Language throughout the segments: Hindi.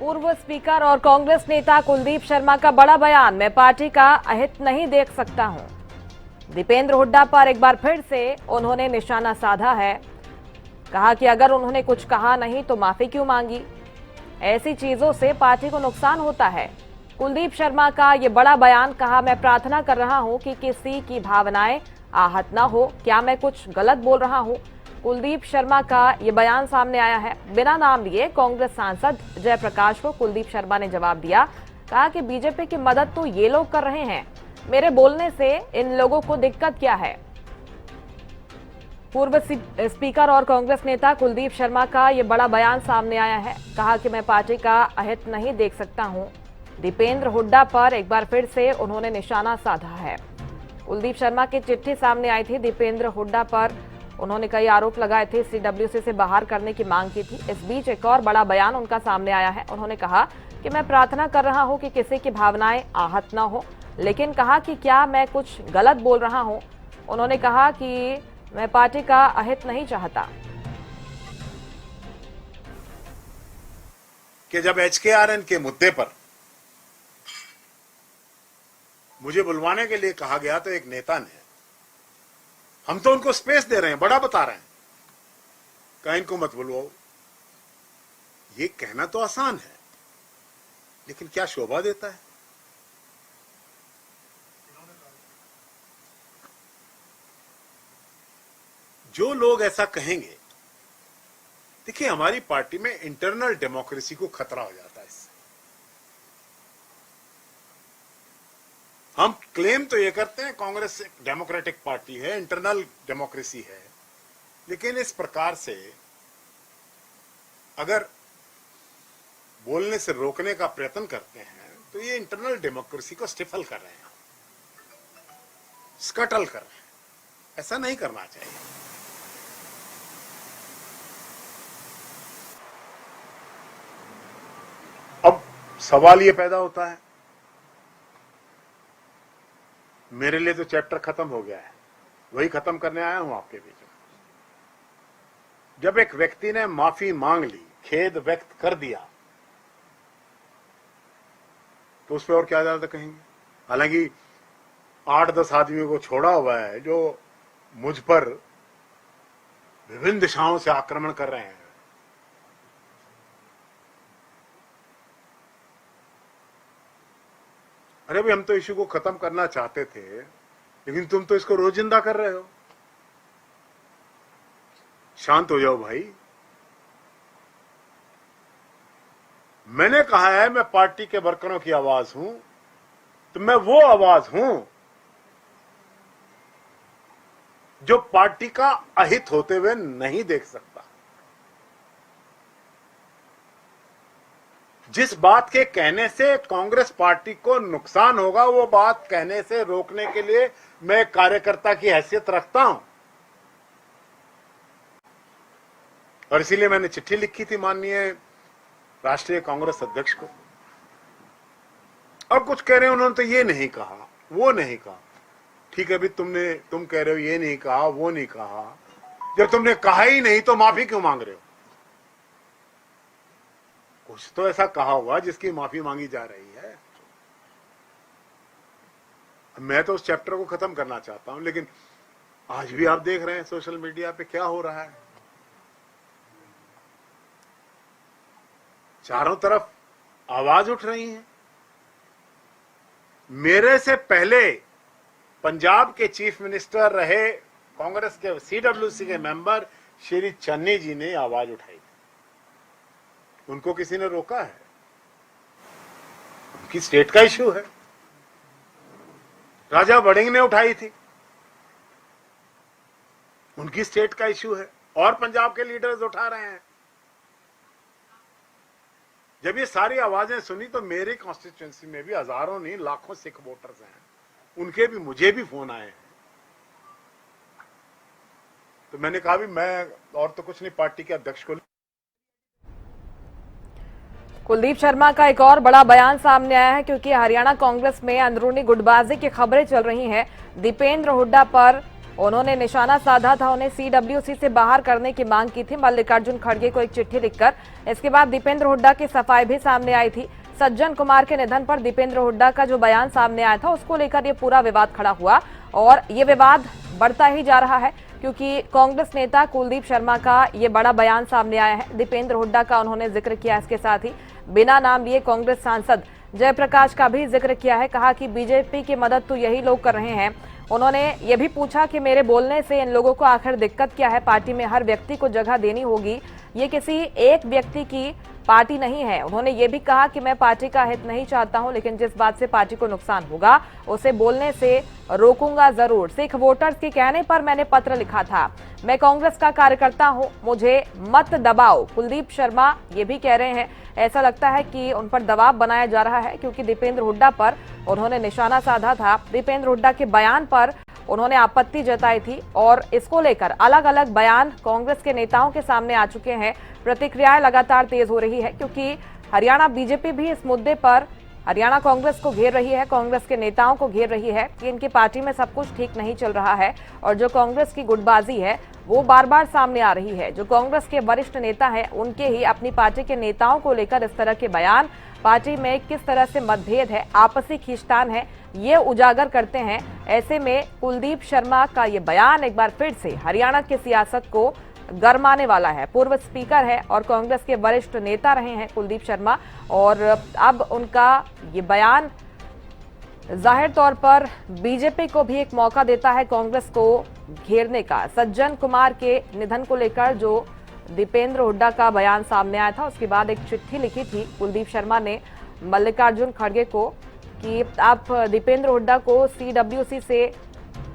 पूर्व स्पीकर और कांग्रेस नेता कुलदीप शर्मा का बड़ा बयान, मैं पार्टी का अहित नहीं देख सकता हूं। दीपेंद्र हुड्डा पर एक बार फिर से उन्होंने निशाना साधा है। कहा कि अगर उन्होंने कुछ कहा नहीं तो माफी क्यों मांगी, ऐसी चीजों से पार्टी को नुकसान होता है। कुलदीप शर्मा का ये बड़ा बयान, कहा मैं प्रार्थना कर रहा हूं कि किसी की भावनाएं आहत ना हो, क्या मैं कुछ गलत बोल रहा हूं। कुलदीप शर्मा का ये बयान सामने आया है। बिना नाम लिए कांग्रेस सांसद जयप्रकाश को कुलदीप शर्मा ने जवाब दिया। कहा कि बीजेपी की मदद तो ये लोग कर रहे हैं, मेरे बोलने से इन लोगों को दिक्कत क्या है। पूर्व स्पीकर और कांग्रेस नेता कुलदीप शर्मा का ये बड़ा बयान सामने आया है। कहा कि मैं पार्टी का अहित नहीं देख सकता हूं। दीपेंद्र हुड्डा पर एक बार फिर से उन्होंने निशाना साधा है। कुलदीप शर्मा की चिट्ठी सामने आई थी। दीपेंद्र हुड्डा पर उन्होंने कई आरोप लगाए थे, सीडब्ल्यूसी से बाहर करने की मांग की थी। इस बीच एक और बड़ा बयान उनका सामने आया है। उन्होंने कहा कि मैं प्रार्थना कर रहा हूं कि किसी की भावनाएं आहत ना हो, लेकिन कहा कि क्या मैं कुछ गलत बोल रहा हूं। उन्होंने कहा कि मैं पार्टी का अहित नहीं चाहता। कि जब HKRN के मुद्दे पर मुझे बुलवाने के लिए कहा गया तो एक नेता ने, हम तो उनको स्पेस दे रहे हैं, बड़ा बता रहे हैं, कहीं इनको मत बुलवाओ। ये कहना तो आसान है, लेकिन क्या शोभा देता है। जो लोग ऐसा कहेंगे, देखिए हमारी पार्टी में इंटरनल डेमोक्रेसी को खतरा हो जाता है इससे। हम क्लेम तो ये करते हैं कांग्रेस एक डेमोक्रेटिक पार्टी है, इंटरनल डेमोक्रेसी है, लेकिन इस प्रकार से अगर बोलने से रोकने का प्रयत्न करते हैं तो ये इंटरनल डेमोक्रेसी को स्टिफल कर रहे हैं, स्कटल कर रहे हैं। ऐसा नहीं करना चाहिए। अब सवाल ये पैदा होता है, मेरे लिए तो चैप्टर खत्म हो गया है, वही खत्म करने आया हूं आपके बीच में। जब एक व्यक्ति ने माफी मांग ली, खेद व्यक्त कर दिया, तो उस पर और क्या ज्यादा कहेंगे। हालांकि 8-10 आदमियों को छोड़ा हुआ है जो मुझ पर विभिन्न दिशाओं से आक्रमण कर रहे हैं। अरे भाई, हम तो इश्यू को खत्म करना चाहते थे, लेकिन तुम तो इसको रोजिंदा कर रहे हो। शांत हो जाओ भाई। मैंने कहा है मैं पार्टी के वर्करों की आवाज हूं, तो मैं वो आवाज हूं जो पार्टी का अहित होते हुए नहीं देख सकता। जिस बात के कहने से कांग्रेस पार्टी को नुकसान होगा, वो बात कहने से रोकने के लिए मैं कार्यकर्ता की हैसियत रखता हूं। और इसीलिए मैंने चिट्ठी लिखी थी माननीय राष्ट्रीय कांग्रेस अध्यक्ष को। और कुछ कह रहे हैं उन्होंने तो ये नहीं कहा, वो नहीं कहा। ठीक है, अभी तुम कह रहे हो ये नहीं कहा, वो नहीं कहा। जब तुमने कहा ही नहीं तो माफी क्यों मांग रहे हो। कुछ तो ऐसा कहा हुआ जिसकी माफी मांगी जा रही है। मैं तो उस चैप्टर को खत्म करना चाहता हूं, लेकिन आज भी आप देख रहे हैं सोशल मीडिया पे क्या हो रहा है। चारों तरफ आवाज उठ रही है। मेरे से पहले पंजाब के चीफ मिनिस्टर रहे कांग्रेस के सीडब्ल्यूसी के मेंबर श्री चन्नी जी ने आवाज उठाई। उनको किसी ने रोका है? उनकी स्टेट का इश्यू है। राजा वड़िंग ने उठाई थी, उनकी स्टेट का इश्यू है। और पंजाब के लीडर्स उठा रहे हैं। जब ये सारी आवाजें सुनी तो मेरी कॉन्स्टिट्यूएंसी में भी हजारों नहीं लाखों सिख वोटर्स हैं, उनके भी मुझे भी फोन आए हैं। तो मैंने कहा भी मैं और तो कुछ नहीं, पार्टी के अध्यक्ष को। कुलदीप शर्मा का एक और बड़ा बयान सामने आया है, क्योंकि हरियाणा कांग्रेस में अंदरूनी गुटबाजी की खबरें चल रही हैं। दीपेंद्र हुड्डा पर उन्होंने निशाना साधा था। उन्हें सीडब्ल्यूसी से बाहर करने की मांग की थी मल्लिकार्जुन खड़गे को एक चिट्ठी लिखकर। इसके बाद दीपेंद्र हुड्डा की सफाई भी सामने आई थी। सज्जन कुमार के निधन पर दीपेंद्र हुड्डा का जो बयान सामने आया था उसको लेकर ये पूरा विवाद खड़ा हुआ और ये विवाद बढ़ता ही जा रहा है क्योंकि कांग्रेस नेता कुलदीप शर्मा का ये बड़ा बयान सामने आया है। दीपेंद्र हुड्डा का उन्होंने जिक्र किया। इसके साथ ही बिना नाम लिए कांग्रेस सांसद जयप्रकाश का भी जिक्र किया है। कहा कि बीजेपी की मदद तो यही लोग कर रहे हैं। उन्होंने ये भी पूछा कि मेरे बोलने से इन लोगों को आखिर दिक्कत क्या है। पार्टी में हर व्यक्ति को जगह देनी होगी, ये किसी एक व्यक्ति की पार्टी नहीं है। उन्होंने ये भी कहा कि मैं पार्टी का हित नहीं चाहता हूं, लेकिन जिस बात से पार्टी को नुकसान होगा उसे बोलने से रोकूंगा जरूर। सिख वोटर्स के कहने पर मैंने पत्र लिखा था। मैं कांग्रेस का कार्यकर्ता हूं, मुझे मत दबाओ। कुलदीप शर्मा ये भी कह रहे हैं। ऐसा लगता है कि उन पर दबाव बनाया जा रहा है क्योंकि दीपेंद्र हुड्डा पर उन्होंने निशाना साधा था। दीपेंद्र हुड्डा के बयान पर उन्होंने आपत्ति जताई थी और इसको लेकर अलग अलग बयान कांग्रेस के नेताओं के सामने आ चुके हैं। प्रतिक्रियाएं लगातार तेज हो रही है क्योंकि हरियाणा बीजेपी भी इस मुद्दे पर हरियाणा कांग्रेस को घेर रही है, कांग्रेस के नेताओं को घेर रही है कि इनकी पार्टी में सब कुछ ठीक नहीं चल रहा है और जो कांग्रेस की गुटबाजी है वो बार बार सामने आ रही है। जो कांग्रेस के वरिष्ठ नेता हैं उनके ही अपनी पार्टी के नेताओं को लेकर इस तरह के बयान पार्टी में किस तरह से मतभेद है, आपसी खींचतान है, ये उजागर करते हैं। ऐसे में कुलदीप शर्मा का ये बयान एक बार फिर से हरियाणा की सियासत को गरमाने वाला है। पूर्व स्पीकर है और कांग्रेस के वरिष्ठ नेता रहे हैं कुलदीप शर्मा और अब उनका ये बयान जाहिर तौर पर बीजेपी को भी एक मौका देता है कांग्रेस को घेरने का। सज्जन कुमार के निधन को लेकर जो दीपेंद्र हुड्डा का बयान सामने आया था उसके बाद एक चिट्ठी लिखी थी कुलदीप शर्मा ने मल्लिकार्जुन खड़गे को कि आप दीपेंद्र हुड्डा को सीडब्ल्यूसी से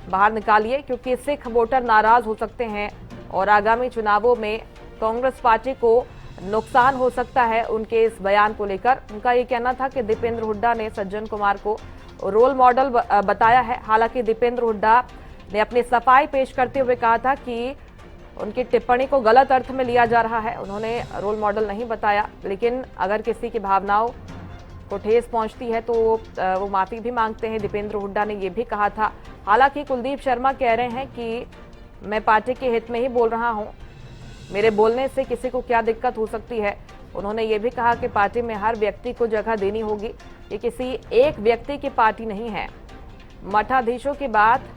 बाहर निकालिए क्योंकि सिख वोटर नाराज हो सकते हैं और आगामी चुनावों में कांग्रेस पार्टी को नुकसान हो सकता है। उनके इस बयान को लेकर उनका ये कहना था कि दीपेंद्र हुड्डा ने सज्जन कुमार को रोल मॉडल बताया है। हालांकि दीपेंद्र हुड्डा ने अपनी सफाई पेश करते हुए कहा था कि उनकी टिप्पणी को गलत अर्थ में लिया जा रहा है। उन्होंने रोल मॉडल नहीं बताया, लेकिन अगर किसी की भावनाओं को ठेस पहुंचती है तो वो माफी भी मांगते हैं। दीपेंद्र हुड्डा ने यह भी कहा था। हालांकि कुलदीप शर्मा कह रहे हैं कि मैं पार्टी के हित में ही बोल रहा हूं, मेरे बोलने से किसी को क्या दिक्कत हो सकती है। उन्होंने ये भी कहा कि पार्टी में हर व्यक्ति को जगह देनी होगी, ये किसी एक व्यक्ति की पार्टी नहीं है। मठाधीशों की बात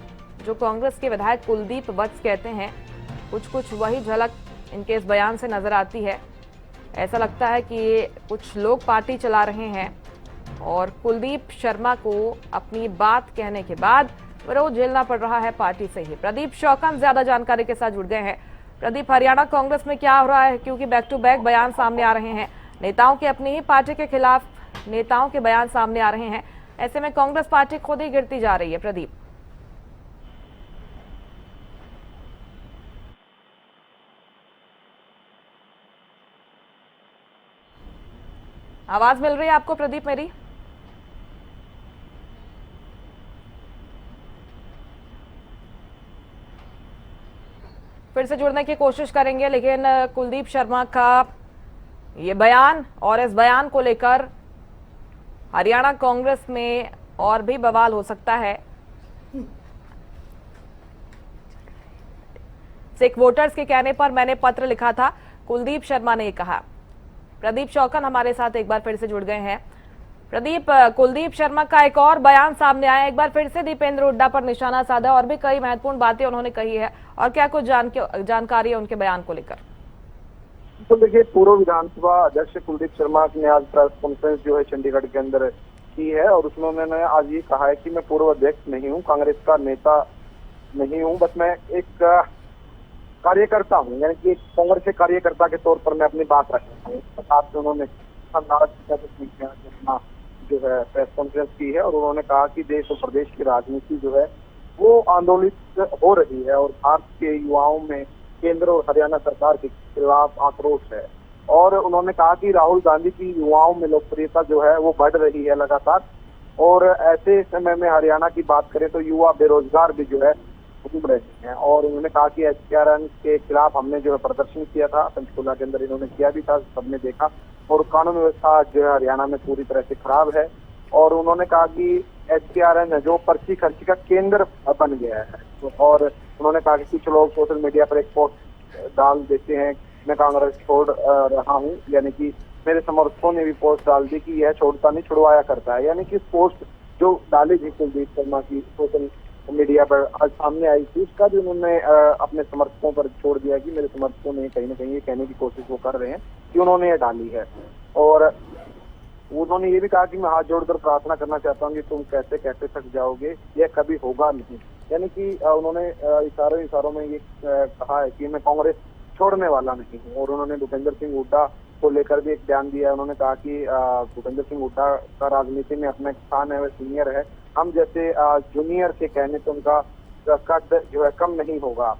जो कांग्रेस के विधायक कुलदीप वत्स कहते हैं, कुछ वही झलक इनके इस बयान से नजर आती है। ऐसा लगता है कि कुछ लोग पार्टी चला रहे हैं और कुलदीप शर्मा को अपनी बात कहने के बाद विरोध झेलना पड़ रहा है पार्टी से ही। प्रदीप शौकन ज्यादा जानकारी के साथ जुड़ गए हैं। प्रदीप, हरियाणा कांग्रेस में क्या हो रहा है क्योंकि बैक टू बैक बयान सामने आ रहे हैं, नेताओं के अपनी ही पार्टी के खिलाफ नेताओं के बयान सामने आ रहे हैं। ऐसे में कांग्रेस पार्टी खुद ही गिरती जा रही है। प्रदीप, आवाज मिल रही है आपको प्रदीप मेरी? फिर से जुड़ने की कोशिश करेंगे, लेकिन कुलदीप शर्मा का ये बयान और इस बयान को लेकर हरियाणा कांग्रेस में और भी बवाल हो सकता है। सिख वोटर्स के कहने पर मैंने पत्र लिखा था, कुलदीप शर्मा ने कहा। प्रदीप शौकन हमारे साथ एक बार फिर से जुड़ गए हैं। प्रदीप, कुलदीप शर्मा का एक और बयान सामने आया, एक बार फिर से दीपेंद्र हुड्डा पर निशाना साधा और भी कई महत्वपूर्ण बातें उन्होंने कही है, और क्या कुछ जानकारी है उनके बयान को लेकर? तो देखिए, पूर्व विधानसभा अध्यक्ष कुलदीप शर्मा ने आज प्रेस कॉन्फ्रेंस जो है चंडीगढ़ के अंदर की है और उसमें उन्होंने आज ये कहा है कि मैं पूर्व अध्यक्ष नहीं हूँ, कांग्रेस का नेता नहीं हूँ, बस मैं एक कार्यकर्ता हूँ, यानी कि कांग्रेस के कार्यकर्ता के तौर पर मैं अपनी बात रखता हूँ। साथ में उन्होंने जो है प्रेस कॉन्फ्रेंस की है और उन्होंने कहा कि देश और प्रदेश की राजनीति जो है वो आंदोलित हो रही है और भारत के युवाओं में केंद्र और हरियाणा सरकार के खिलाफ आक्रोश है। और उन्होंने कहा कि राहुल गांधी की युवाओं में लोकप्रियता जो है वो बढ़ रही है लगातार, और ऐसे समय में हरियाणा की बात करें तो युवा बेरोजगार भी जो है घूम रहे हैं। और उन्होंने कहा कि एचपीआरएन के खिलाफ हमने जो है प्रदर्शन किया था, पंचकुला के अंदर इन्होंने किया भी था, सबने देखा, और कानून व्यवस्था जो है हरियाणा में पूरी तरह से खराब है। और उन्होंने कहा कि एचपीआरएन जो पर्ची खर्ची का केंद्र बन गया है, और उन्होंने कहा कि कुछ लोग सोशल मीडिया पर एक पोस्ट डाल देते हैं, मैं कांग्रेस छोड़ रहा हूँ, यानी कि मेरे समर्थकों ने भी पोस्ट डाल दी कि यह छोड़ता नहीं छुड़वाया करता है। यानी कि पोस्ट जो डाली थी कुलदीप शर्मा की सोशल मीडिया पर आज सामने आई थी, उसका भी उन्होंने अपने समर्थकों पर छोड़ दिया कि मेरे समर्थकों ने कहीं ना कहीं ये कहने की कोशिश वो कर रहे हैं कि उन्होंने ये डाली है। और उन्होंने ये भी कहा कि मैं हाथ जोड़कर प्रार्थना करना चाहता हूँ कि तुम कैसे कैसे थक जाओगे, यह कभी होगा नहीं। यानी कि उन्होंने इशारों में ये कहा है कि मैं कांग्रेस छोड़ने वाला नहीं हूँ। और उन्होंने भूपेंद्र सिंह हुड्डा को लेकर भी एक बयान दिया है। उन्होंने कहा कि भूपेंद्र सिंह हुड्डा का राजनीति में अपना एक स्थान है, वह सीनियर है, हम जैसे जूनियर के कहने से उनका कद जो है कम नहीं होगा।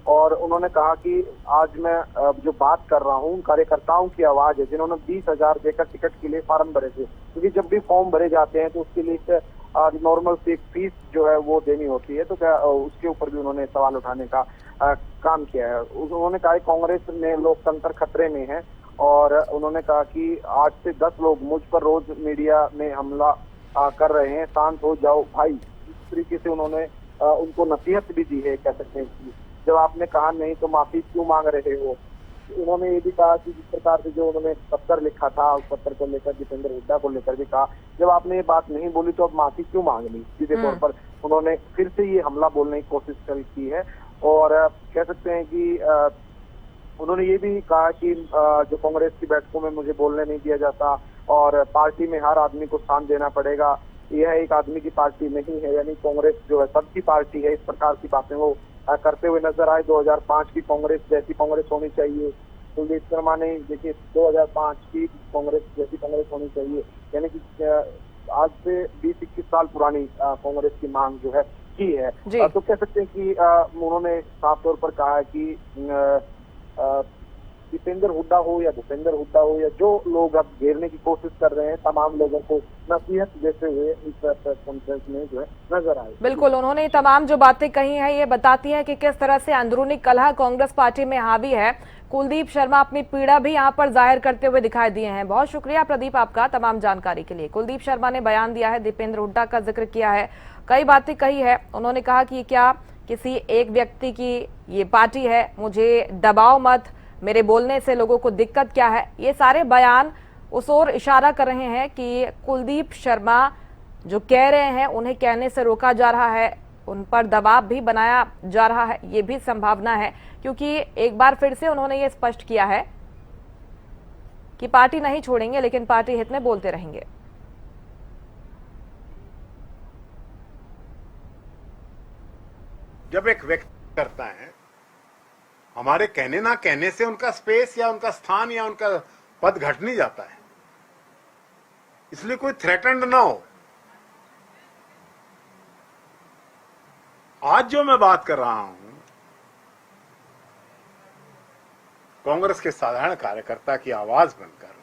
और उन्होंने कहा कि आज मैं जो बात कर रहा हूँ कार्यकर्ताओं की आवाज है, जिन्होंने 20,000 देकर टिकट के लिए फार्म भरे थे, क्योंकि जब भी फॉर्म भरे जाते हैं तो उसके लिए नॉर्मल सी फीस जो है वो देनी होती है, तो क्या उसके ऊपर भी उन्होंने सवाल उठाने का काम किया है। उन्होंने कहा कांग्रेस में लोकतंत्र खतरे में है। और उन्होंने कहा कि 8 से 10 लोग मुझ पर रोज मीडिया में हमला कर रहे हैं, शांत हो जाओ भाई। इस तरीके से उन्होंने उनको नसीहत भी दी है, कह सकते हैं। जब आपने कहा नहीं तो माफी क्यों मांग रहे हो। उन्होंने ये भी कहा कि जिस प्रकार से जो उन्होंने पत्र लिखा था, उस पत्र को लेकर दीपेंद्र हुड्डा को लेकर भी कहा, जब आपने ये बात नहीं बोली तो अब माफी क्यों मांग ली। सीधे तौर पर उन्होंने फिर से ये हमला बोलने की कोशिश की है। और कह सकते हैं कि उन्होंने ये भी कहा कि जो कांग्रेस की बैठकों में मुझे बोलने नहीं दिया जाता और पार्टी में हर आदमी को स्थान देना पड़ेगा, यह एक आदमी की पार्टी नहीं है, यानी कांग्रेस जो है सबकी पार्टी है। इस प्रकार की बातें वो करते हुए नजर आए। 2005 की कांग्रेस जैसी कांग्रेस होनी चाहिए। कुलदीप शर्मा ने देखिए 2005 की कांग्रेस जैसी कांग्रेस होनी चाहिए, यानी कि आज से 20-21 साल पुरानी कांग्रेस की मांग जो है की है। तो कह सकते हैं कि उन्होंने साफ तौर पर कहा है कि दीपेंद्र हुड्डा हो या भूपेंद्र हुड्डा हो या जो लोग अब घेरने की कोशिश कर रहे हैं, तमाम लोगों को नसीहत देते हुए इस प्रेस कॉन्फ्रेंस में जो है नजर आए। बिल्कुल, उन्होंने तमाम जो बातें कही हैं ये बताती हैं कि किस तरह से अंदरूनी कलह कांग्रेस पार्टी में हावी है। कुलदीप शर्मा अपनी पीड़ा भी यहाँ पर जाहिर करते हुए दिखाई दिए हैं। बहुत शुक्रिया प्रदीप आपका तमाम जानकारी के लिए। कुलदीप शर्मा ने बयान दिया है, दीपेंद्र हुड्डा का जिक्र किया है, कई बातें कही है। उन्होंने कहा कि क्या किसी एक व्यक्ति की ये पार्टी है, मुझे दबाओ मत, मेरे बोलने से लोगों को दिक्कत क्या है। ये सारे बयान उस ओर इशारा कर रहे हैं कि कुलदीप शर्मा जो कह रहे हैं उन्हें कहने से रोका जा रहा है, उन पर दबाव भी बनाया जा रहा है। ये भी संभावना है, क्योंकि एक बार फिर से उन्होंने ये स्पष्ट किया है कि पार्टी नहीं छोड़ेंगे, लेकिन पार्टी हित में बोलते रहेंगे। जब एक व्यक्ति करता है, हमारे कहने ना कहने से उनका स्पेस या उनका स्थान या उनका पद घट नहीं जाता है, इसलिए कोई थ्रेटन्ड ना हो। आज जो मैं बात कर रहा हूं, कांग्रेस के साधारण कार्यकर्ता की आवाज बनकर,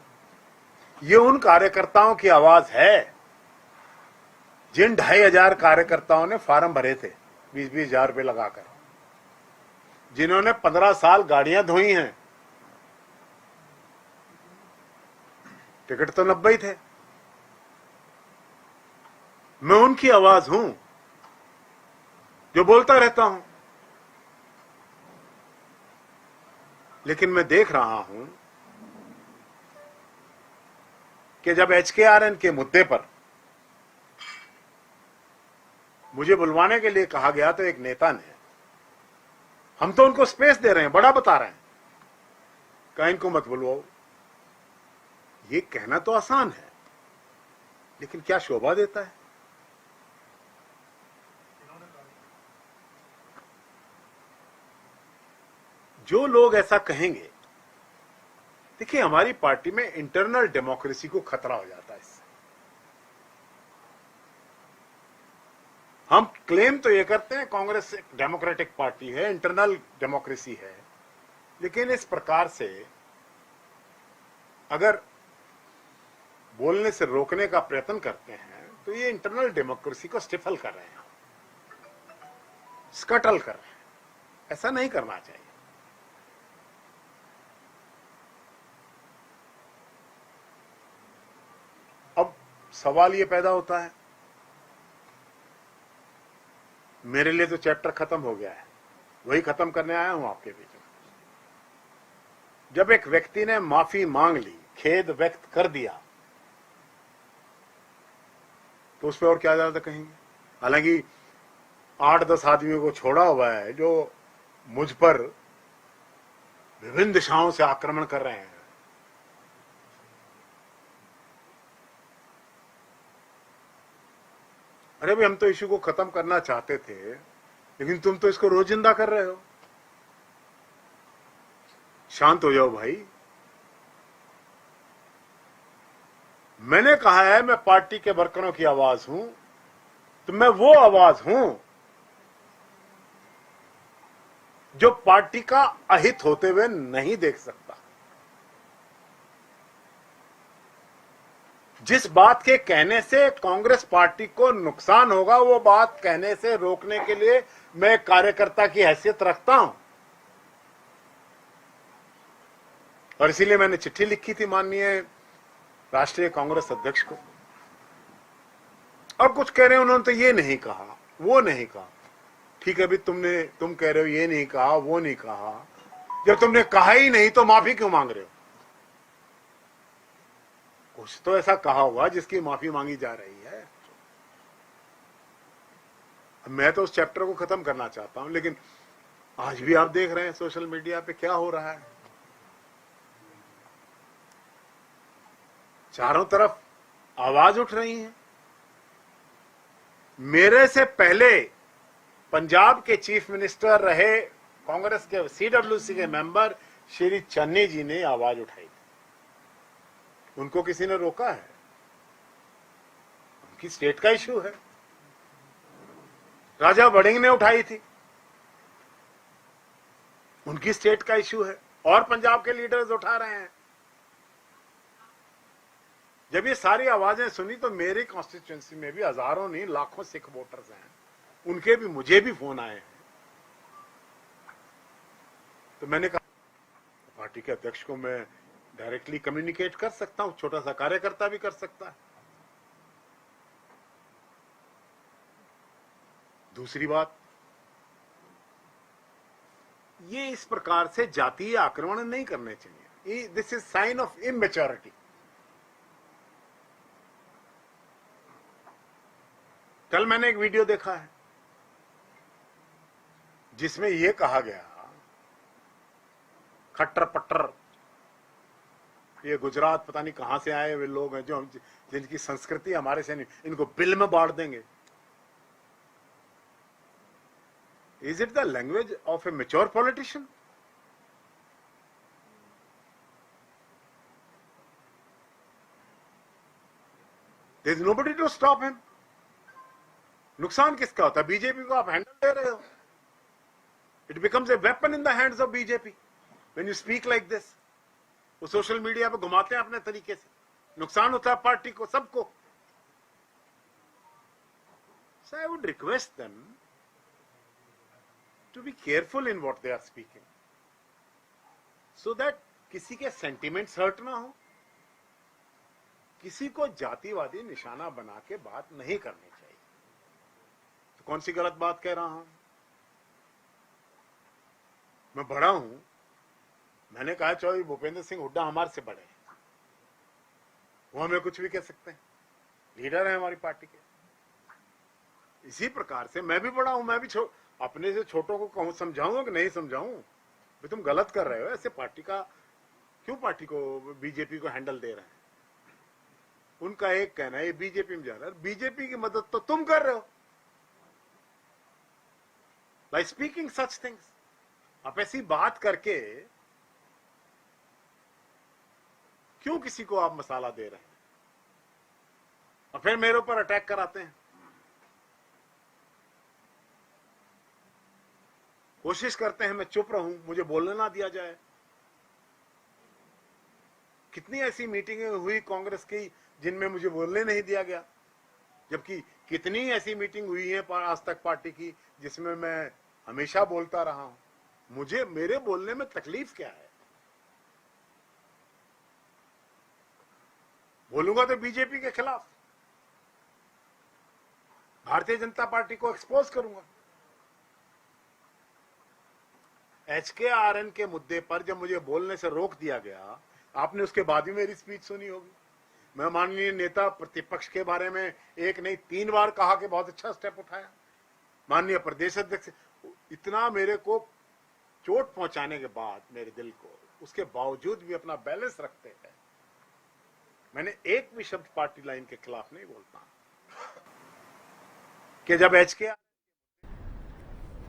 ये उन कार्यकर्ताओं की आवाज है जिन 2,500 कार्यकर्ताओं ने फार्म भरे थे 20-20 हजार रुपये लगाकर, जिन्होंने 15 साल गाड़ियां धोई हैं। टिकट तो 90 ही थे। मैं उनकी आवाज हूं जो बोलता रहता हूं, लेकिन मैं देख रहा हूं कि जब HKRN के मुद्दे पर मुझे बुलवाने के लिए कहा गया तो एक नेता ने, हम तो उनको स्पेस दे रहे हैं, बड़ा बता रहे हैं, कहीं इनको मत बुलवाओ। ये कहना तो आसान है, लेकिन क्या शोभा देता है। जो लोग ऐसा कहेंगे, देखिए हमारी पार्टी में इंटरनल डेमोक्रेसी को खतरा हो जाता है इससे। हम क्लेम तो ये करते हैं कांग्रेस एक डेमोक्रेटिक पार्टी है, इंटरनल डेमोक्रेसी है, लेकिन इस प्रकार से अगर बोलने से रोकने का प्रयत्न करते हैं तो ये इंटरनल डेमोक्रेसी को स्टिफल कर रहे हैं, स्कटल कर रहे हैं। ऐसा नहीं करना चाहिए। अब सवाल ये पैदा होता है, मेरे लिए तो चैप्टर खत्म हो गया है, वही खत्म करने आया हूं आपके बीच में। जब एक व्यक्ति ने माफी मांग ली, खेद व्यक्त कर दिया, तो उस पर और क्या ज्यादा कहेंगे। हालांकि 8-10 आदमियों को छोड़ा हुआ है जो मुझ पर विभिन्न दिशाओं से आक्रमण कर रहे हैं। अरे भाई, हम तो इश्यू को खत्म करना चाहते थे, लेकिन तुम तो इसको रोजिंदा कर रहे हो। शांत हो जाओ भाई। मैंने कहा है मैं पार्टी के वर्करों की आवाज हूं, तो मैं वो आवाज हूं जो पार्टी का अहित होते हुए नहीं देख सकता। जिस बात के कहने से कांग्रेस पार्टी को नुकसान होगा, वो बात कहने से रोकने के लिए मैं एक कार्यकर्ता की हैसियत रखता हूं। और इसीलिए मैंने चिट्ठी लिखी थी माननीय राष्ट्रीय कांग्रेस अध्यक्ष को। अब कुछ कह रहे हैं उन्होंने तो ये नहीं कहा, वो नहीं कहा। ठीक है, अभी तुम कह रहे हो ये नहीं कहा, वो नहीं कहा। जब तुमने कहा ही नहीं तो माफी क्यों मांग रहे हो? कुछ तो ऐसा कहा होगा जिसकी माफी मांगी जा रही है। मैं तो उस चैप्टर को खत्म करना चाहता हूं, लेकिन आज भी आप देख रहे हैं सोशल मीडिया पे क्या हो रहा है। चारों तरफ आवाज उठ रही है। मेरे से पहले पंजाब के चीफ मिनिस्टर रहे कांग्रेस के सीडब्ल्यूसी के मेंबर श्री चन्नी जी ने आवाज उठाई थी। उनको किसी ने रोका है? उनकी स्टेट का इश्यू है। राजा वड़िंग ने उठाई थी, उनकी स्टेट का इश्यू है। और पंजाब के लीडर्स उठा रहे हैं। जब ये सारी आवाजें सुनी तो मेरी कॉन्स्टिट्यूएंसी में भी हजारों नहीं लाखों सिख वोटर्स हैं। उनके भी, मुझे भी फोन आए हैं। तो मैंने कहा पार्टी के अध्यक्ष को मैं डायरेक्टली कम्युनिकेट कर सकता हूं, छोटा सा कार्यकर्ता भी कर सकता है। दूसरी बात, ये इस प्रकार से जातीय आक्रमण नहीं करने चाहिए। This is sine of immaturity. कल मैंने एक वीडियो देखा है जिसमें यह कहा गया, खट्टर पट्टर, ये गुजरात पता नहीं कहां से आए वे लोग हैं जो जिनकी संस्कृति हमारे से नहीं, इनको बिल में बांट देंगे। Is it the language of a mature politician? There is nobody to stop him. नुकसान किसका होता है? बीजेपी को आप हैंडल दे रहे हो। It becomes a weapon in the hands of BJP when you speak like this. वो सोशल मीडिया पे घुमाते हैं अपने तरीके से। नुकसान होता है पार्टी को, सबको। So I would request them to be careful in what they are speaking, so that किसी के सेंटिमेंट्स हर्ट ना हो, किसी को जातिवादी निशाना बना के बात नहीं करनी चाहिए। तो कौन सी गलत बात कह रहा हूं? मैं बड़ा हूं। मैंने कहा चौधरी भूपेंद्र सिंह हुड्डा हमारे से बड़े हैं, वो हमें कुछ भी कह सकते हैं, लीडर है हमारी पार्टी के। इसी प्रकार से मैं भी बड़ा हूं, मैं भी अपने से छोटों को कहूं, समझाऊंगा कि नहीं समझाऊं, भाई तुम गलत कर रहे हो, ऐसे पार्टी का क्यों, पार्टी को, बीजेपी को हैंडल दे रहे हैं। उनका एक कहना है ये बीजेपी में जा रहा है, बीजेपी की मदद तो तुम कर रहे हो बाय स्पीकिंग सच थिंग्स। आप ऐसी बात करके क्यों किसी को आप मसाला दे रहे हैं और फिर मेरे ऊपर अटैक कराते हैं। कोशिश करते हैं मैं चुप रहूं, मुझे बोलने ना दिया जाए। कितनी ऐसी मीटिंगें हुई कांग्रेस की जिनमें मुझे बोलने नहीं दिया गया, जबकि कितनी ऐसी मीटिंग हुई है आज तक पार्टी की जिसमें मैं हमेशा बोलता रहा हूं। मुझे मेरे बोलने में तकलीफ क्या है? बोलूंगा तो बीजेपी के खिलाफ, भारतीय जनता पार्टी को एक्सपोज करूंगा। HKRN के मुद्दे पर जब मुझे बोलने से रोक दिया गया, आपने उसके बाद भी मेरी स्पीच सुनी होगी। मैं माननीय नेता प्रतिपक्ष के बारे में एक नहीं 3 बार कहा कि बहुत अच्छा स्टेप उठाया। माननीय प्रदेश अध्यक्ष इतना मेरे को चोट पहुंचाने के बाद मेरे दिल को, उसके बावजूद भी अपना बैलेंस रखते हैं। मैंने एक भी शब्द पार्टी लाइन के खिलाफ नहीं बोलता कि जब HKRN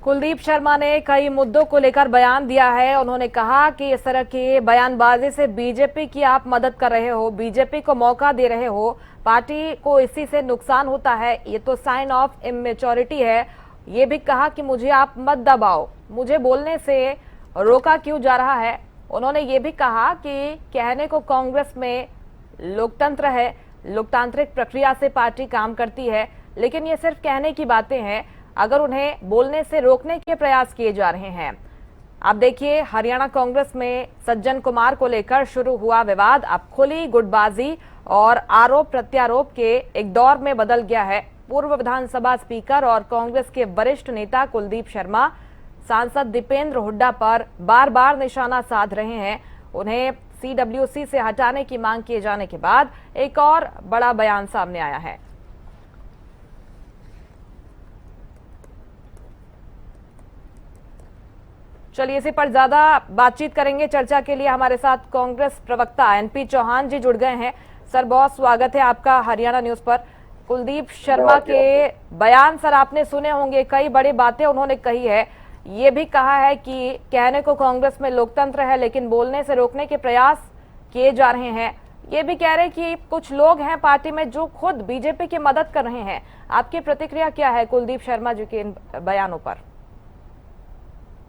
कुलदीप शर्मा ने कई मुद्दों को लेकर बयान दिया है। उन्होंने कहा कि इस तरह की बयानबाजी से बीजेपी की आप मदद कर रहे हो, बीजेपी को मौका दे रहे हो, पार्टी को इसी से नुकसान होता है, ये तो साइन ऑफ इमेच्योरिटी है। ये भी कहा कि मुझे आप मत दबाओ, मुझे बोलने से रोका क्यों जा रहा है। उन्होंने ये भी कहा कि कहने को कांग्रेस में लोकतंत्र है, लोकतांत्रिक प्रक्रिया से पार्टी काम करती है, लेकिन ये सिर्फ कहने की बातें हैं, अगर उन्हें बोलने से रोकने के प्रयास किए जा रहे हैं। अब देखिए, हरियाणा कांग्रेस में सज्जन कुमार को लेकर शुरू हुआ विवाद अब खुली गुटबाजी और आरोप प्रत्यारोप के एक दौर में बदल गया है। पूर्व विधानसभा स्पीकर और कांग्रेस के वरिष्ठ नेता कुलदीप शर्मा सांसद दीपेंद्र हुड्डा पर बार बार निशाना साध रहे हैं। उन्हें CWC से हटाने की मांग किए जाने के बाद एक और बड़ा बयान सामने आया है। चलिए इसी पर ज्यादा बातचीत करेंगे। चर्चा के लिए हमारे साथ कांग्रेस प्रवक्ता NP चौहान जी जुड़ गए हैं। सर, बहुत स्वागत है आपका हरियाणा न्यूज पर। कुलदीप शर्मा के बयान सर आपने सुने होंगे, कई बड़ी बातें उन्होंने कही है। ये भी कहा है कि कहने को कांग्रेस में लोकतंत्र है, लेकिन बोलने से रोकने के प्रयास किए जा रहे हैं। ये भी कह रहे कि कुछ लोग हैं पार्टी में जो खुद बीजेपी की मदद कर रहे हैं। आपकी प्रतिक्रिया क्या है कुलदीप शर्मा जी के इन बयानों पर?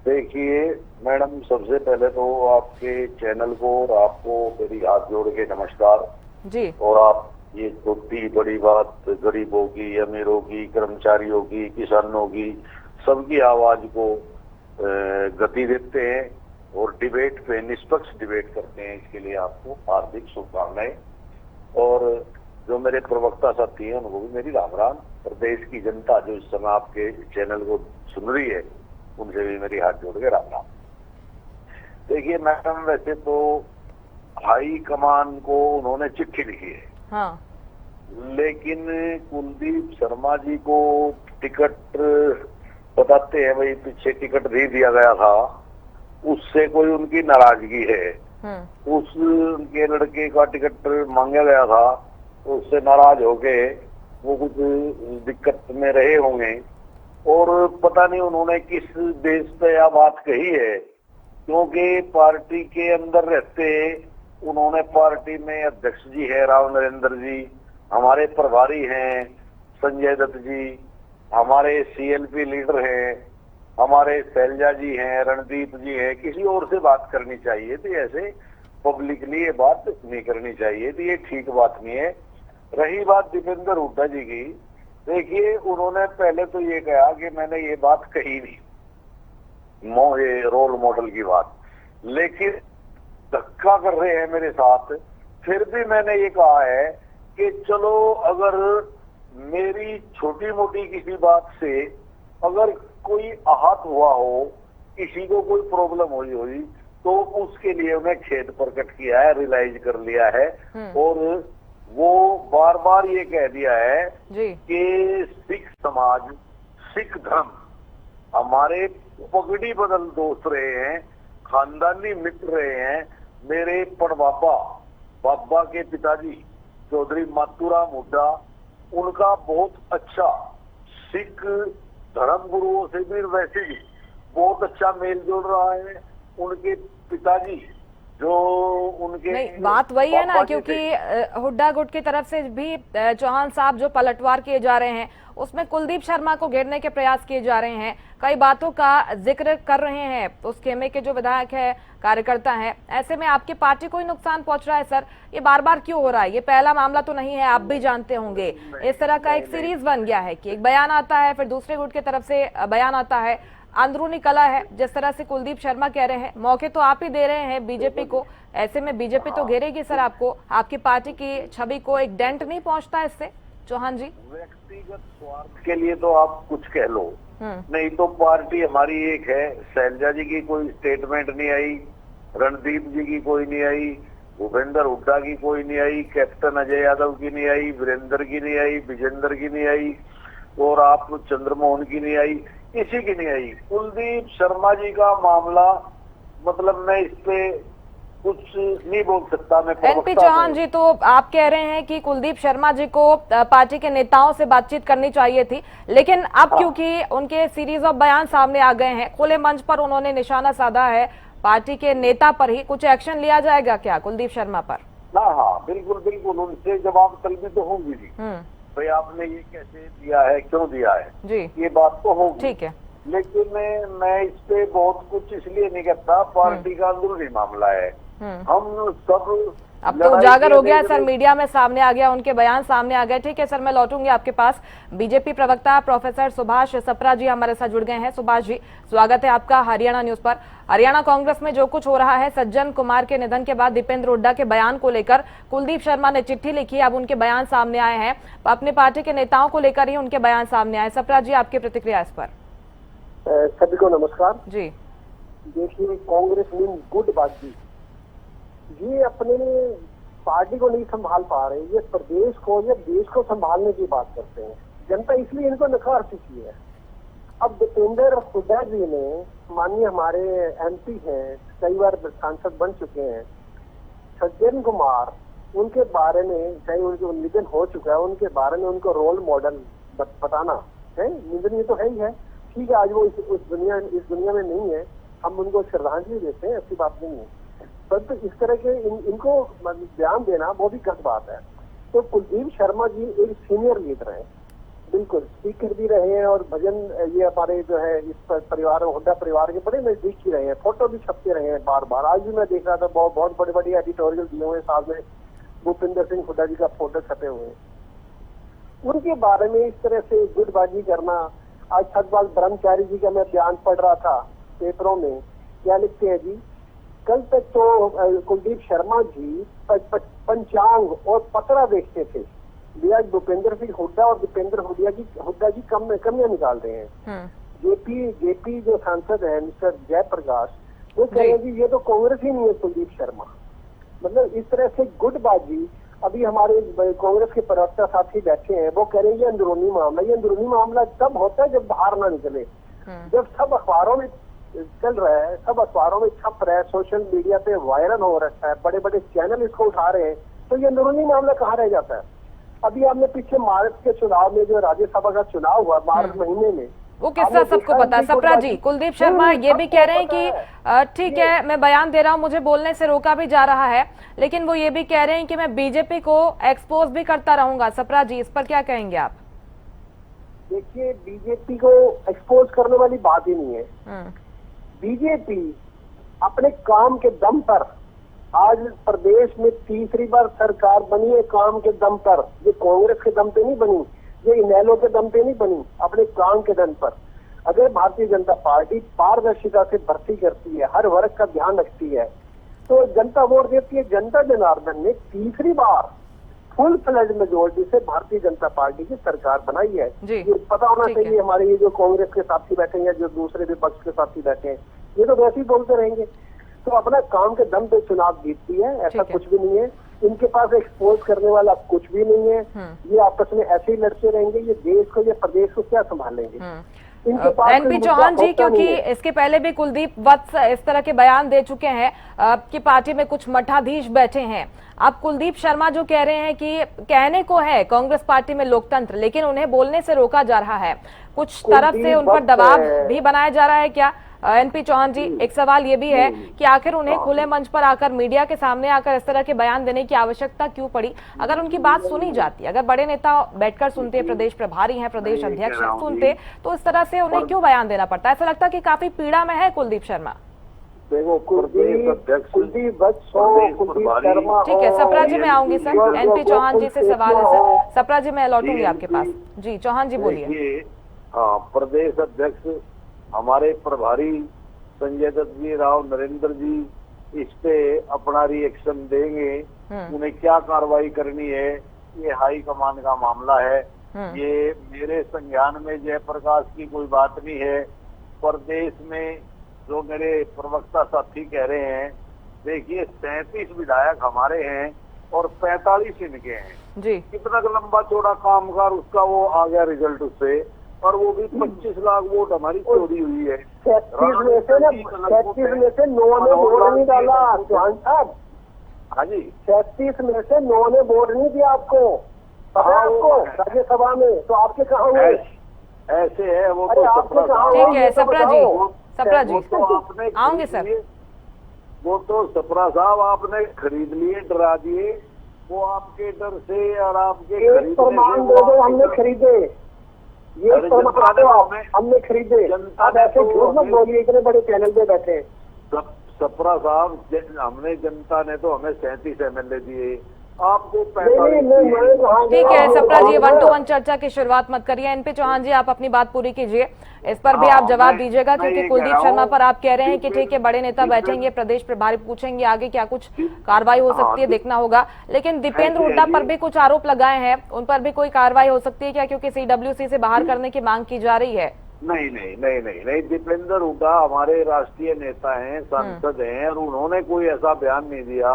देखिए मैडम, सबसे पहले तो आपके चैनल को और आपको मेरी हाथ जोड़ के नमस्कार जी। और आप ये छोटी बड़ी बात गरीबों की, अमीरों की, कर्मचारियों की, किसानों की, सबकी आवाज को गति देते हैं और डिबेट पे निष्पक्ष डिबेट करते हैं। इसके लिए आपको हार्दिक शुभकामनाएं। और जो मेरे प्रवक्ता साथी हैं उनको भी मेरी राम राम। प्रदेश की जनता जो इस समय आपके चैनल को सुन रही है, उनसे भी मेरी हाथ जोड़ के राम राम। देखिए मैडम, वैसे तो हाई कमान को उन्होंने चिट्ठी लिखी है, हाँ, लेकिन कुलदीप शर्मा जी को टिकट बताते हैं भाई पीछे टिकट दे दिया गया था, उससे कोई उनकी नाराजगी है। उस उनके लड़के का टिकट मांगा गया था, तो उससे नाराज होके वो कुछ दिक्कत में रहे होंगे और पता नहीं उन्होंने किस बेस पे यह बात कही है, क्योंकि पार्टी के अंदर रहते उन्होंने पार्टी में अध्यक्ष जी है राव नरेंद्र जी, हमारे प्रभारी हैं संजय दत्त जी, हमारे CLP लीडर हैं, हमारे शैलजा जी हैं, रणदीप जी हैं। किसी और से बात करनी चाहिए थी, ऐसे पब्लिकली ये बात नहीं करनी चाहिए थी, ये ठीक बात नहीं है। रही बात दीपेंद्र हुड्डा जी की, देखिए उन्होंने पहले तो ये कहा कि मैंने ये बात कही नहीं, ये रोल मॉडल की बात, लेकिन धक्का कर रहे हैं मेरे साथ। फिर भी मैंने ये कहा है कि चलो अगर मेरी छोटी मोटी किसी बात से अगर कोई आहत हुआ हो, किसी को कोई प्रॉब्लम हुई हुई, तो उसके लिए उन्हें खेद प्रकट किया है, रियलाइज कर लिया है और वो बार बार ये कह दिया है कि सिख समाज, सिख धर्म हमारे पगड़ी बदल दोस्त रहे हैं, खानदानी मित्र रहे हैं। मेरे पड़बाबा बाबा के पिताजी चौधरी मातूराम हुड्डा, उनका बहुत अच्छा सिख धर्म गुरुओं से भी वैसे ही बहुत अच्छा मेल जोड़ रहा है। उनके पिताजी जो उनके नहीं, बात वही है ना, क्योंकि हुड्डा गुट की तरफ से भी चौहान साहब जो पलटवार किए जा रहे हैं उसमें कुलदीप शर्मा को घेरने के प्रयास किए जा रहे हैं, कई बातों का जिक्र कर रहे हैं। उस खेमे के जो विधायक है, कार्यकर्ता हैं, ऐसे में आपकी पार्टी को ही नुकसान पहुंच रहा है। सर, ये बार बार क्यों हो रहा है? ये पहला मामला तो नहीं है, आप भी जानते होंगे। इस तरह का एक सीरीज बन गया है कि एक बयान आता है, फिर दूसरे गुट की तरफ से बयान आता है। अंदरूनी कला है, जिस तरह से कुलदीप शर्मा कह रहे हैं, मौके तो आप ही दे रहे हैं बीजेपी को, ऐसे में बीजेपी तो घेरेगी सर आपको, आपकी पार्टी की छवि को एक डेंट नहीं पहुंचता इससे। चौहान जी। व्यक्तिगत स्वार्थ के लिए तो आप कुछ कह लो, नहीं तो पार्टी हमारी एक है। शैलजा जी की कोई स्टेटमेंट नहीं आई, रणदीप जी की कोई नहीं आई, भूपेंद्र हुड्डा की कोई नहीं आई, कैप्टन अजय यादव की नहीं आई, वीरेंद्र की नहीं आई, विजेंद्र की नहीं आई, और आप चंद्रमोहन की नहीं आई, किसी की नहीं आई। कुलदीप शर्मा जी का मामला, मतलब मैं इस पे कुछ नहीं बोल सकता। मैं एनपी चौहान जी, तो आप कह रहे हैं कि कुलदीप शर्मा जी को पार्टी के नेताओं से बातचीत करनी चाहिए थी, लेकिन अब क्योंकि उनके सीरीज ऑफ बयान सामने आ गए हैं, खुले मंच पर उन्होंने निशाना साधा है पार्टी के नेता पर ही, कुछ एक्शन लिया जाएगा क्या कुलदीप शर्मा पर? हाँ, बिल्कुल बिल्कुल, उनसे जवाब तलबी तो होगी जी। भाई आपने ये कैसे दिया है, क्यों दिया है जी, ये बात तो होगी, ठीक है। लेकिन मैं इस पे बहुत कुछ इसलिए नहीं करता, पार्टी का अंदरूनी मामला है। हम सब अब तो उजागर हो गया सर, मीडिया में सामने आ गया, उनके बयान सामने आ गए। ठीक है सर, मैं लौटूंगी आपके पास। बीजेपी प्रवक्ता प्रोफेसर सुभाष सप्रा जी हमारे साथ जुड़ गए हैं। सुभाष जी, स्वागत है आपका हरियाणा न्यूज पर। हरियाणा कांग्रेस में जो कुछ हो रहा है, सज्जन कुमार के निधन के बाद दीपेंद्र हुड्डा के बयान को लेकर कुलदीप शर्मा ने चिट्ठी लिखी, अब उनके बयान सामने आए हैं, अपने पार्टी के नेताओं को लेकर ही उनके बयान सामने आए। सप्रा जी, आपकी प्रतिक्रिया इस पर? सभी को नमस्कार जी। देखिए, कांग्रेस मीन गुड बाजी, ये अपने पार्टी को नहीं संभाल पा रहे, ये प्रदेश को या देश को संभालने की बात करते हैं। जनता इसलिए इनको नकार चुकी है। अब दीपेंद्र हुड्डा जी ने, माननीय हमारे एमपी हैं, कई बार सांसद बन चुके हैं, सज्जन कुमार, उनके बारे में, चाहे उनके निधन हो चुका है, उनके बारे में उनको रोल मॉडल बताना है, निधन तो है ही है, ठीक है, आज वो इस दुनिया में नहीं है, हम उनको श्रद्धांजलि देते हैं, ऐसी बात नहीं है, परंतु इस तरह के इनको बयान देना बहुत ही गलत बात है। तो कुलदीप शर्मा जी एक सीनियर लीडर हैं, बिल्कुल स्पीकर भी रहे हैं, और भजन ये हमारे जो है इस परिवार, हुड्डा परिवार के बड़े नजदीक ही रहे हैं, फोटो भी छपते रहे हैं बार बार। आज भी मैं देख रहा था, बहुत बड़े बड़े एडिटोरियल दिए हुए, साथ में भूपेंद्र सिंह हुड्डा जी का फोटो छपे हुए हैं। उनके बारे में इस तरह से गुटबाजी करना, आज सतपाल ब्रह्मचारी जी का मैं बयान पढ़ रहा था पेपरों में, क्या लिखते हैं जी, कल तक तो कुलदीप शर्मा जी पंचांग और पतरा देखते थे, आज भूपेंद्र सिंह हुड्डा और दीपेंद्र हुड्डा जी कमियां निकाल रहे हैं। जेपी जो सांसद है मिस्टर जयप्रकाश, वो कह रहे हैं जी ये तो कांग्रेस ही नहीं है कुलदीप शर्मा। मतलब इस तरह से गुटबाजी। अभी हमारे कांग्रेस के प्रवक्ता साथी बैठे हैं, वो कह रहे हैं ये अंदरूनी मामला। ये अंदरूनी मामला तब होता है जब बाहर ना निकले, जब सब अखबारों में चल रहा है, सब अखबारों में छप रहा है, सोशल मीडिया पे वायरल हो रखा है, बड़े बड़े चैनल इसको उठा रहे हैं, तो ये अंदरूनी मामला कहाँ रह जाता है। अभी आपने पीछे मार्च के चुनाव में, जो राज्यसभा का चुनाव हुआ मार्च महीने में, वो किस्सा सबको पता है। सप्रा जी, कुलदीप शर्मा ये भी कह रहे हैं कि ठीक है, मैं बयान दे रहा हूं, मुझे बोलने से रोका भी जा रहा है, लेकिन वो ये भी कह रहे हैं कि मैं बीजेपी को एक्सपोज भी करता रहूंगा। सप्रा जी, इस पर क्या कहेंगे आप? देखिए, बीजेपी को एक्सपोज करने वाली बात ही नहीं है। बीजेपी अपने काम के दम पर, आज प्रदेश में तीसरी बार सरकार बनी है काम के दम पर। ये कांग्रेस के दम पे नहीं बनी, ये इनेलो के दम पे नहीं बनी, अपने काम के दम पर। अगर भारतीय जनता पार्टी पारदर्शिता से भर्ती करती है, हर वर्ग का ध्यान रखती है, तो जनता वोट देती है। जनता जनार्दन ने तीसरी बार फुल फ्लेज मेजॉरिटी से भारतीय जनता पार्टी की सरकार बनाई है। ये पता होना चाहिए हमारे ये जो कांग्रेस के साथी बैठे हैं, जो दूसरे विपक्ष के साथी बैठे हैं, ये तो वैसे ही बोलते रहेंगे। तो अपना काम के दम पे चुनाव जीतती है, ऐसा कुछ भी नहीं है। इनके पास एक्सपोज करने वाला कुछ भी नहीं है। ये आपस में ऐसे ही लड़ते रहेंगे। ये देश को, ये प्रदेश को क्या संभालेंगे? एनपी चौहान जी, क्योंकि इसके पहले भी कुलदीप वत्स इस तरह के बयान दे चुके हैं कि पार्टी में कुछ मठाधीश बैठे हैं। अब कुलदीप शर्मा जो कह रहे हैं कि कहने को है कांग्रेस पार्टी में लोकतंत्र, लेकिन उन्हें बोलने से रोका जा रहा है, कुछ तरफ से उन पर दबाव भी बनाया जा रहा है क्या? एनपी चौहान जी, एक सवाल ये भी है कि आखिर उन्हें खुले मंच पर आकर, मीडिया के सामने आकर इस तरह के बयान देने की आवश्यकता क्यों पड़ी? अगर उनकी बात सुनी जाती, अगर बड़े नेता बैठकर सुनते, प्रदेश प्रभारी हैं, प्रदेश अध्यक्ष हैं, सुनते, तो इस तरह से उन्हें क्यों बयान देना पड़ता है? ऐसा लगता है कि काफी पीड़ा में है कुलदीप शर्मा। देखो, कुलदीप शर्मा, ठीक है सप्रा जी, मैं आऊंगी सर। एनपी चौहान जी से सवाल है सर। सप्रा जी, मैं लौटूंगी आपके पास। जी चौहान जी, बोलिए। हाँ, प्रदेश अध्यक्ष हमारे प्रभारी संजय दत्त जी, राव नरेंद्र जी इस पे अपना रिएक्शन देंगे। उन्हें क्या कार्रवाई करनी है, ये हाई कमान का मामला है। ये मेरे संज्ञान में जयप्रकाश की कोई बात नहीं है। प्रदेश में जो मेरे प्रवक्ता साथी कह रहे हैं, देखिए 37 विधायक हमारे हैं और 45 इनके हैं जी। कितना लंबा चौड़ा कामकाज उसका वो आ गया रिजल्ट उससे, और वो भी 25 लाख वोट हमारी चोरी हुई है। 36 में से 9 ने वोट नहीं डाला चौहान साहब। हाँ जी, 36 में से 9 ने वोट नहीं दिया आपको, पता है आपको, राज्यसभा में। तो आपके कहाँ हुए? ऐसे है वो अरे तो आपके कहाँ ठीक हुए? है सप्रा जी, सप्रा जी वो तो आपने आऊंगे सर। वो तो सप्रा साहब आपने खरीद लिए, डरा दिए। वो आपके डर से और आपके एक प्रमाण दे दो, हमने खरीदे। ये प्रमाण दो, हमने खरीदे। आप ऐसे झूठ मत बोलिए, इतने बड़े चैनल पे बैठे। सप्रा साहब, हमने जनता ने तो हमें 37 MLA दिए, आपको 45। ठीक है सप्रा जी, 1 to 1 चर्चा की शुरुआत मत करिए इन पे। चौहान जी आप अपनी बात पूरी कीजिए, इस पर भी आप जवाब दीजिएगा, क्योंकि कुलदीप शर्मा पर आप कह रहे हैं कि ठीक है बड़े नेता बैठेंगे, प्रदेश प्रभारी पूछेंगे आगे क्या कुछ कार्रवाई हो सकती है, देखना होगा। लेकिन दीपेंद्र हुड्डा पर भी कुछ आरोप लगाए हैं, उन पर भी कोई कार्रवाई हो सकती है क्या, क्योंकि CWC से बाहर करने की मांग की जा रही है? नहीं, दीपेंद्र हुड्डा हमारे राष्ट्रीय नेता हैं, सांसद हैं, और उन्होंने कोई ऐसा बयान नहीं दिया।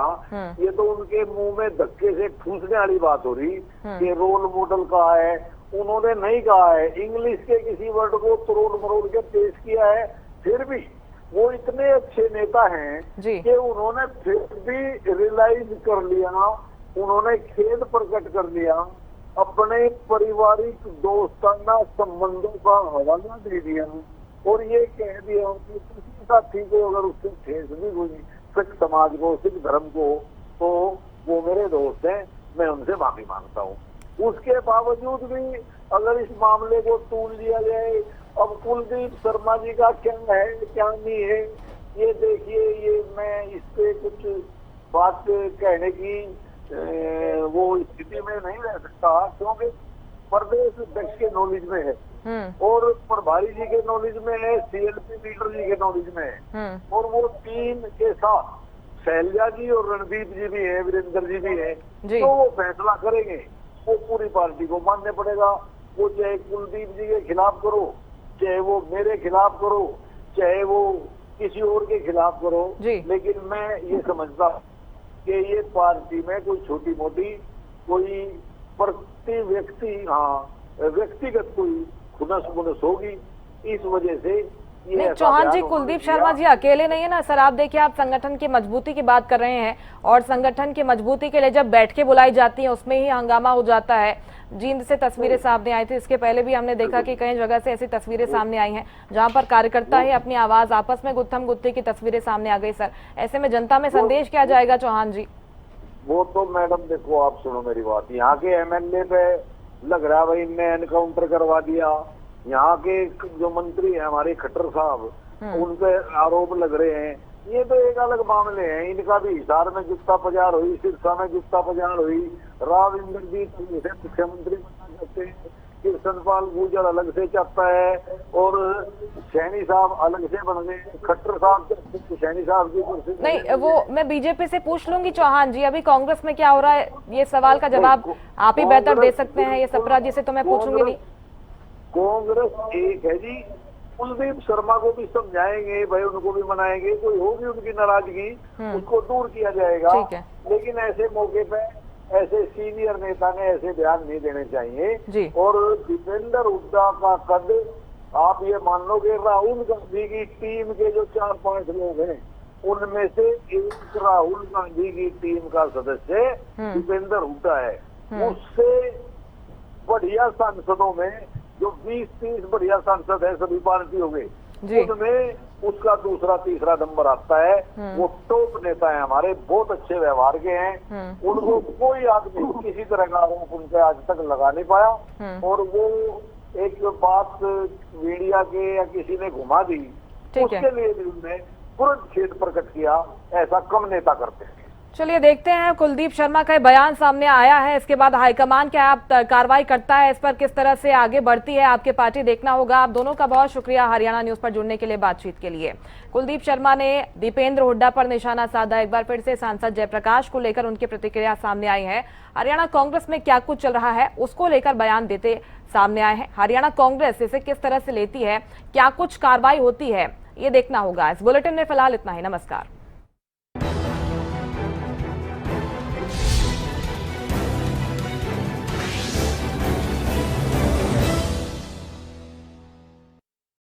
ये तो उनके मुंह में धक्के से ठूसने वाली बात हो रही कि रोल मॉडल कहा है। उन्होंने नहीं कहा है, इंग्लिश के किसी वर्ड को तोड़ मरोड़ के पेश किया है। फिर भी वो इतने अच्छे नेता हैं कि उन्होंने फिर भी रियलाइज कर लिया, उन्होंने खेद प्रकट कर लिया, अपने पारिवारिक दोस्ताना संबंधों का हवाला दे दिया और ये कह दिया कि किसी साथी को अगर उससे ठेस भी हुई, सिख समाज को, सिख धर्म को, तो वो मेरे दोस्त हैं, मैं उनसे माफी मांगता हूँ। उसके बावजूद भी अगर इस मामले को तूल लिया जाए, अब कुलदीप शर्मा जी का क्या है क्या नहीं है, ये देखिए, ये मैं इस पे कुछ बात कहने की वो स्थिति में नहीं रह सकता, क्योंकि प्रदेश अध्यक्ष के नॉलेज में है और प्रभारी जी के नॉलेज में है, CLP लीडर जी के नॉलेज में है, और वो टीम के साथ शैलजा जी और रणदीप जी भी है, वीरेंद्र जी भी है, तो वो फैसला करेंगे। वो पूरी पार्टी को मानने पड़ेगा। वो चाहे कुलदीप जी के खिलाफ करो, चाहे वो मेरे खिलाफ करो, चाहे वो किसी और के खिलाफ करो, लेकिन मैं ये समझता कि ये पार्टी में कोई छोटी मोटी कोई प्रति व्यक्ति व्यक्तिगत कोई खुनस मुनस होगी, इस वजह से नहीं। चौहान जी, कुलदीप शर्मा जी अकेले नहीं है ना सर। आप देखिए, आप संगठन की मजबूती की बात कर रहे हैं, और संगठन की मजबूती के लिए जब बैठकें बुलाई जाती हैं उसमें ही हंगामा हो जाता है। जींद से तस्वीरें सामने आई थी, इसके पहले भी हमने देखा कि कई जगह से ऐसी तस्वीरें सामने आई हैं जहां पर कार्यकर्ता ही अपनी आवाज आपस में गुत्थम गुत्थी की तस्वीरें सामने आ गई। सर, ऐसे में जनता में संदेश क्या जाएगा चौहान जी? वो तो मैडम देखो, आप सुनो मेरी बात, यहाँ के MLA पे लग रहा भाई इनने एनकाउंटर करवा दिया। यहाँ के जो मंत्री हैं हमारे खट्टर साहब, उन पे आरोप लग रहे हैं। ये तो एक अलग मामले हैं। इनका भी हिसार में जुत्ता पजार हुई, सिरसा में जुत्ता पजार हुई, राव इंद्रजीत मुख्यमंत्री बनना चाहते हैं, कृष्णपाल गुर्जर अलग से चाहता है, और सैनी साहब अलग से बन गए, खट्टर साहब सैनी साहब की कुर्सी नहीं। वो मैं बीजेपी से पूछ लूंगी चौहान जी, अभी कांग्रेस में क्या हो रहा है, ये सवाल का जवाब आप ही बेहतर दे सकते हैं। ये सप्रा जी से तो मैं पूछूंगी नहीं। कांग्रेस एक है जी, कुलदीप शर्मा को भी समझाएंगे भाई, उनको भी मनाएंगे, कोई होगी उनकी नाराजगी उसको दूर किया जाएगा। लेकिन ऐसे मौके पे ऐसे सीनियर नेता ने ऐसे बयान नहीं देने चाहिए। और दीपेंद्र हुड्डा का कद, आप ये मान लो कि राहुल गांधी की टीम के जो 4-5 लोग हैं, उनमें से एक राहुल गांधी की टीम का सदस्य दीपेंद्र हुड्डा है। उससे बढ़िया सांसदों में जो 20-30 बढ़िया सांसद है सभी पार्टियों में, उनमें उसका दूसरा तीसरा नंबर आता है। वो टॉप नेता है हमारे, बहुत अच्छे व्यवहार के हैं। उनको कोई आदमी किसी तरह का आरोप उनके आज तक लगा नहीं पाया, और वो एक बात मीडिया के या किसी ने घुमा दी, उसके लिए भी उन्होंने तुरंत खेद प्रकट किया। ऐसा कम नेता करते हैं। चलिए देखते हैं, कुलदीप शर्मा का बयान सामने आया है, इसके बाद हाईकमान क्या आप कार्रवाई करता है, इस पर किस तरह से आगे बढ़ती है आपके पार्टी, देखना होगा। आप दोनों का बहुत शुक्रिया हरियाणा न्यूज पर जुड़ने के लिए, बातचीत के लिए। कुलदीप शर्मा ने दीपेंद्र हुड्डा पर निशाना साधा। एक बार फिर से सांसद जयप्रकाश को लेकर उनकी प्रतिक्रिया सामने आई है। हरियाणा कांग्रेस में क्या कुछ चल रहा है उसको लेकर बयान देते सामने आए हैं। हरियाणा कांग्रेस इसे किस तरह से लेती है, क्या कुछ कार्रवाई होती है, ये देखना होगा। इस बुलेटिन में फिलहाल इतना ही। नमस्कार।